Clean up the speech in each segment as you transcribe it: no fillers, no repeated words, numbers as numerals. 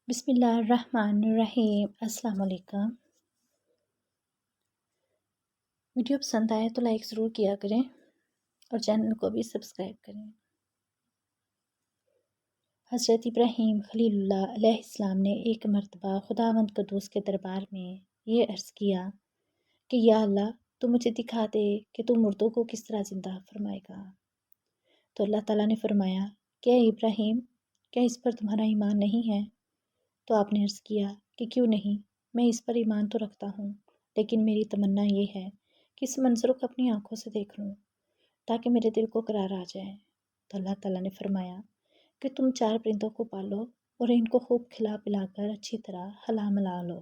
बिस्मिल्लाहिर्रहमानिर्रहीम। अस्सलाम वालेकुम। वीडियो पसंद आए तो लाइक ज़रूर किया करें और चैनल को भी सब्सक्राइब करें। हज़रत इब्राहीम खलीलुल्लाह अलैहिस्सलाम ने एक मर्तबा खुदावंद क़ुद्दूस के दरबार में ये अर्ज़ किया कि या अल्लाह, तू मुझे दिखा दे कि तू मुर्दों को किस तरह ज़िंदा फरमाएगा। तो अल्लाह ताला ने फरमाया कि इब्राहीम, क्या इस पर तुम्हारा ईमान नहीं है? तो आपने अर्ज़ किया कि क्यों नहीं, मैं इस पर ईमान तो रखता हूँ, लेकिन मेरी तमन्ना ये है कि इस मंज़र को अपनी आँखों से देख लूँ ताकि मेरे दिल को करार आ जाए। तो अल्लाह ताला ने फरमाया कि तुम 4 परिंदों को पालो और इनको खूब खिला पिलाकर अच्छी तरह हला मला लो।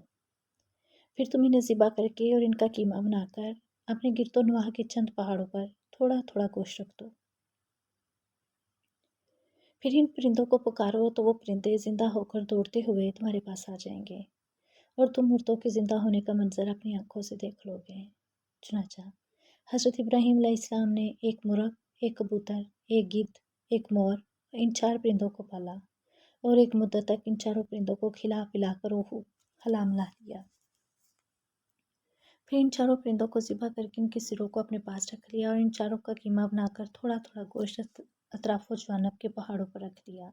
फिर तुम इन्हें ज़िबा करके और इनका कीमा बनाकर अपने गिरदोनवाह के चंद पहाड़ों पर थोड़ा थोड़ा गोश्त रख दो। फिर इन परिंदों को पुकारो तो वो परिंदे ज़िंदा होकर दौड़ते हुए तुम्हारे पास आ जाएंगे और तुम मुर्दों के ज़िंदा होने का मंजर अपनी आंखों से देख लोगे। चुनाचा हज़रत इब्राहीम अलैहिस्सलाम ने एक मुर्ग, एक कबूतर, एक गिद्ध, एक मोर, इन 4 परिंदों को पाला और एक मुद्दत तक इन चारों परिंदों को खिला पिलाकर वो हला मला लिया। फिर इन चारों परिंदों को ज़िबा करके इनके सिरों को अपने पास रख लिया और इन चारों का कीमा बनाकर थोड़ा थोड़ा गोश्त अतराफ़ व जानब के पहाड़ों पर रख दिया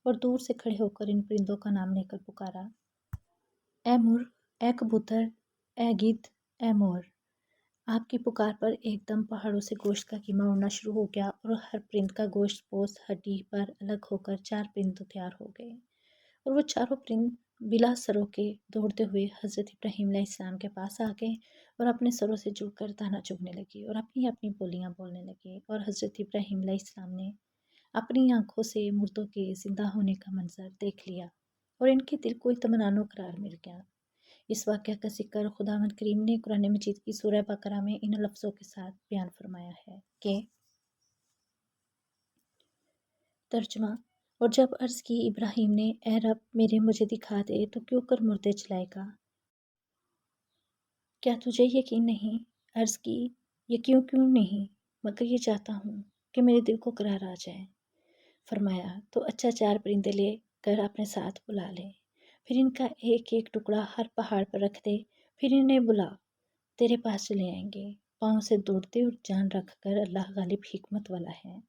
और दूर से खड़े होकर इन परिंदों का नाम लेकर पुकारा, ए मुर्ग, ए कबूतर, ए गिद्ध, ए मोर। आपकी पुकार पर एकदम पहाड़ों से गोश्त का कीमा उड़ना शुरू हो गया और हर परिंद का गोश्त पोस्ट हड्डी पर अलग होकर 4 परिंद तैयार हो गए और वो चारों परिंद बिला सरों के दौड़ते हुए हज़रत इब्राहीम अलैहिस्सलाम के पास आ गए और अपने सरों से जुड़कर दाना चुगने लगे और अपनी अपनी बोलियां बोलने लगे और हज़रत इब्राहीम अलैहिस्सलाम ने अपनी आंखों से मुर्दों के ज़िंदा होने का मंजर देख लिया और इनके दिल को इत्मीनान करार मिल गया। इस वाक़या का ज़िक्र खुदावंद करीम ने कुरान मजीद की सूरह बकरा में इन लफ्ज़ों के साथ बयान फरमाया है कि तर्जुमा, और जब अर्ज़ की इब्राहीम ने, ए रब, मेरे मुझे दिखा दे तो क्यों कर मुर्दे जलाएगा, क्या तुझे यकीन नहीं? अर्ज़ की, ये क्यों क्यों नहीं, मगर ये चाहता हूँ कि मेरे दिल को करार आ जाए। फरमाया, तो अच्छा 4 परिंदे ले कर अपने साथ बुला ले, फिर इनका एक एक टुकड़ा हर पहाड़ पर रख दे, फिर इन्हें बुला, तेरे पास चले आएंगे। पाँव से दौड़ते और जान रख कर अल्लाह गालिब हिकमत वाला है।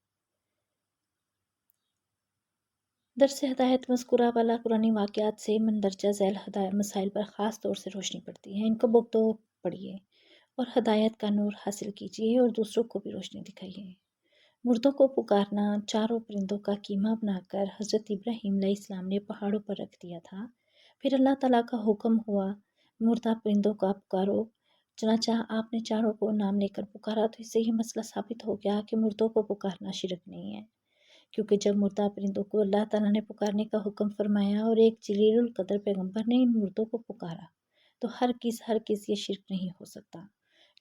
दरस हिदायत मज़कूरा वाला कुरानी वाक़यात से मंदरजा झैल मसाइल पर ख़ास तौर से रोशनी पड़ती है। इनको बख्तो पढ़िए और हदायत का नूर हासिल कीजिए और दूसरों को भी रोशनी दिखाइए। मुर्दों को पुकारना 4 परिंदों का कीमा बनाकर हज़रत इब्राहीम अलैहिस्सलाम ने पहाड़ों पर रख दिया था। फिर अल्लाह ताला का हुक्म हुआ, मुर्दा परिंदों का पुकारो। चनाचा आपने 4 को नाम लेकर पुकारा तो इससे ये मसला साबित हो गया कि मुर्दों को पुकारना शिरक नहीं है, क्योंकि जब मुर्दा परिंदों को अल्लाह ताला ने पुकारने का हुक्म फरमाया और एक जलीलुल कदर पैगम्बर ने इन मुर्दों को पुकारा तो हर किस ये शिरक नहीं हो सकता,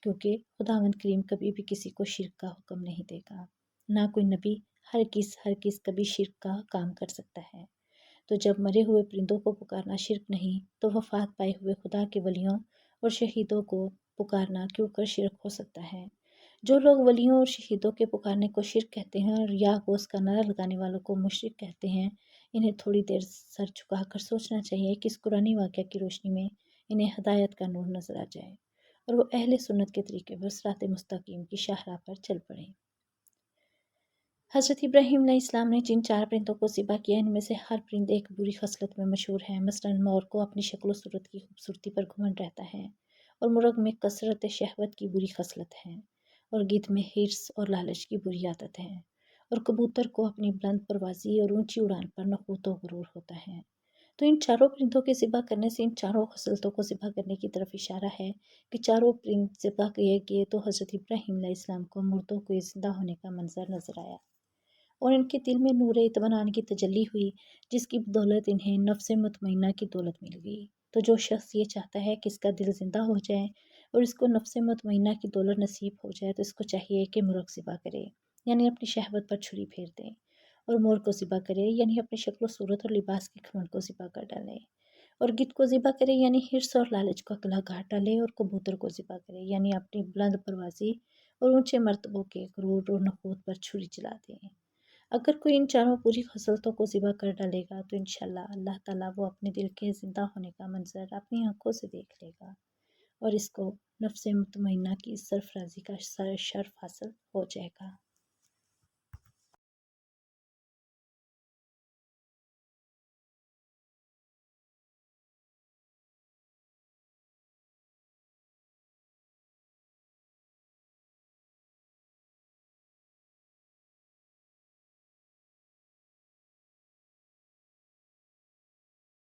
क्योंकि खुदावंद करीम कभी भी किसी को शिरक का हुक्म नहीं देगा, ना कोई नबी हर किस कभी शिरक का काम कर सकता है। तो जब मरे हुए परिंदों को पुकारना शिरक नहीं, तो वफात पाए हुए खुदा के वलियों और शहीदों को पुकारना क्यों कर शिरक हो सकता है। जो लोग वलियों और शहीदों के पुकारने को शिरक कहते हैं और या गोस का नारा लगाने वालों को मुशरिक कहते हैं, इन्हें थोड़ी देर सर झुकाकर सोचना चाहिए कि इस कुरानी वाक़या की रोशनी में इन्हें हदायत का नूर नज़र आ जाए और वो अहले सुन्नत के तरीके पर सिरात मुस्तकीम की शाहराह पर चल पड़े। हज़रत इब्राहीम अलैहिस्सलाम ने जिन 4 परिंदों को ज़िबा किया, इनमें से हर परिंद एक बुरी खसलत में मशहूर है। मसलन मोर को अपनी शक्ल सूरत की खूबसूरती पर घमंड रहता है और मुर्ग में कसरत शहवत की बुरी खसलत है और गिद्ध में हिर्स और लालच की बुरी आदत है और कबूतर को अपनी बुलंद परवाज़ी और ऊंची उड़ान पर नखूत व गुरूर होता है। तो इन चारों परिंदों के ज़िबा करने से इन चारों खसलतों को ज़िबा करने की तरफ इशारा है कि चारों परिंद ज़िबा किए गए तो हज़रत इब्राहीम अलैहिस्सलाम को मुर्दों को ज़िंदा होने का मंजर नज़र आया और इनके दिल में नूर इत्मीनान की तजल्ली हुई, जिसकी बदौलत इन्हें नफ्स मुतमइन्ना की दौलत मिल गई। तो जो शख्स ये चाहता है कि इसका दिल ज़िंदा हो जाए और इसको नफ्स मुतमइन्ना की दौलत नसीब हो जाए, तो इसको चाहिए कि मुर्ग ज़िबा करे, यानी अपनी शहवत पर छुरी फेर दे, और मोर को ज़िबा करे, यानी अपनी शक्ल सूरत और लिबास के घमंड को ज़िबा कर डाले, और गिद्ध को ज़िबा करे, यानी हिर्स और लालच का गला काट डाले, और कबूतर को ज़िबा करे, यानी अपनी बुलंद परवाज़ी और ऊंचे मर्तबों के गुरूर और नखूत पर छुरी चला दे। اگر کوئی ان چاروں پوری خصلتوں کو ذبح کر ڈالے گا تو انشاءاللہ اللہ تعالیٰ وہ اپنے دل کے زندہ ہونے کا منظر اپنی آنکھوں سے دیکھ لے گا اور اس کو نفس مطمئنہ کی سرفرازی کا شرف حاصل ہو جائے گا۔